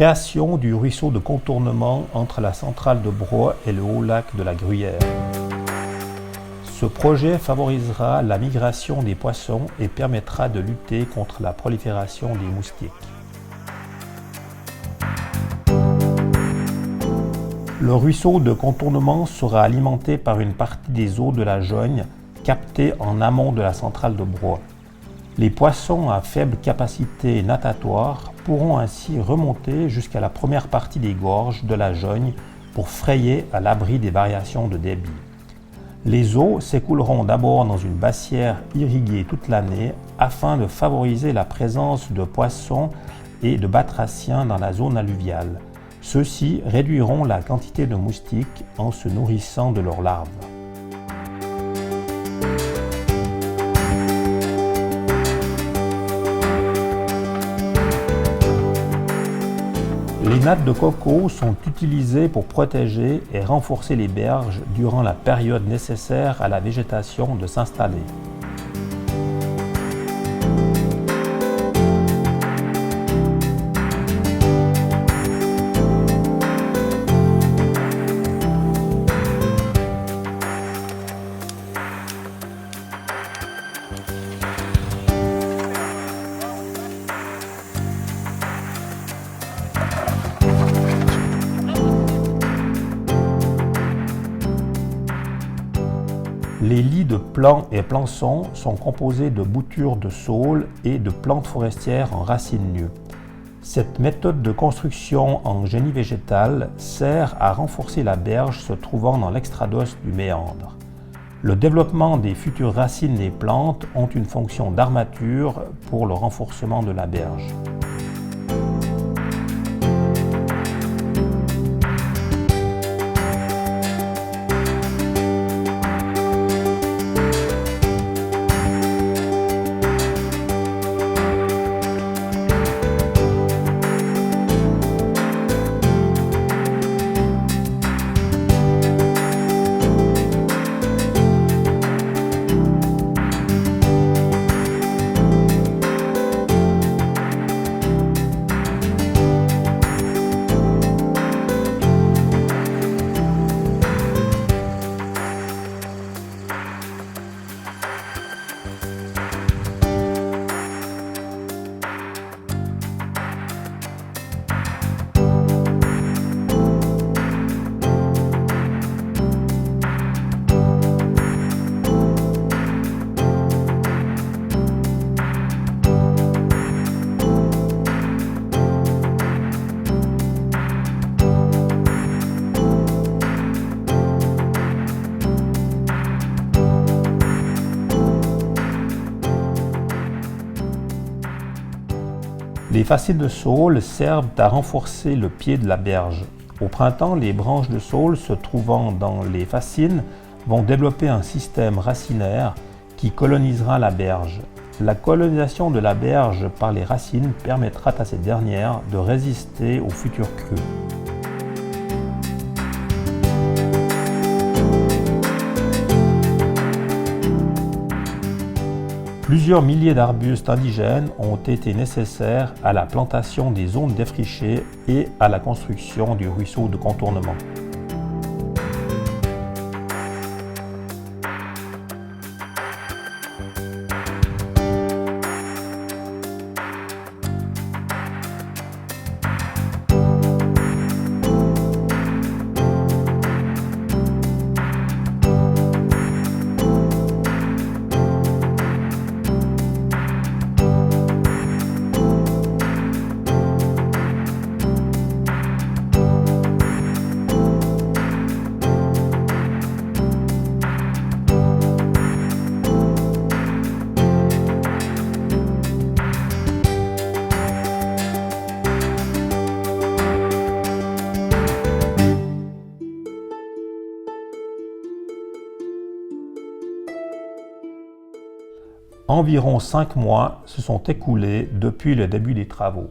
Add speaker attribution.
Speaker 1: Création du ruisseau de contournement entre la centrale de Broye et le haut lac de la Gruyère. Ce projet favorisera la migration des poissons et permettra de lutter contre la prolifération des moustiques. Le ruisseau de contournement sera alimenté par une partie des eaux de la Jogne captées en amont de la centrale de Broye. Les poissons à faible capacité natatoire pourront ainsi remonter jusqu'à la première partie des gorges de la Jogne pour frayer à l'abri des variations de débit. Les eaux s'écouleront d'abord dans une bassière irriguée toute l'année afin de favoriser la présence de poissons et de batraciens dans la zone alluviale. Ceux-ci réduiront la quantité de moustiques en se nourrissant de leurs larves. Les nattes de coco sont utilisées pour protéger et renforcer les berges durant la période nécessaire à la végétation de s'installer. Les lits de plants et plançons sont composés de boutures de saules et de plantes forestières en racines nues. Cette méthode de construction en génie végétal sert à renforcer la berge se trouvant dans l'extrados du méandre. Le développement des futures racines des plantes ont une fonction d'armature pour le renforcement de la berge. Les fascines de saule servent à renforcer le pied de la berge. Au printemps, les branches de saule se trouvant dans les fascines vont développer un système racinaire qui colonisera la berge. La colonisation de la berge par les racines permettra à cette dernière de résister aux futures crues. Plusieurs milliers d'arbustes indigènes ont été nécessaires à la plantation des zones défrichées et à la construction du ruisseau de contournement. Environ 5 mois se sont écoulés depuis le début des travaux.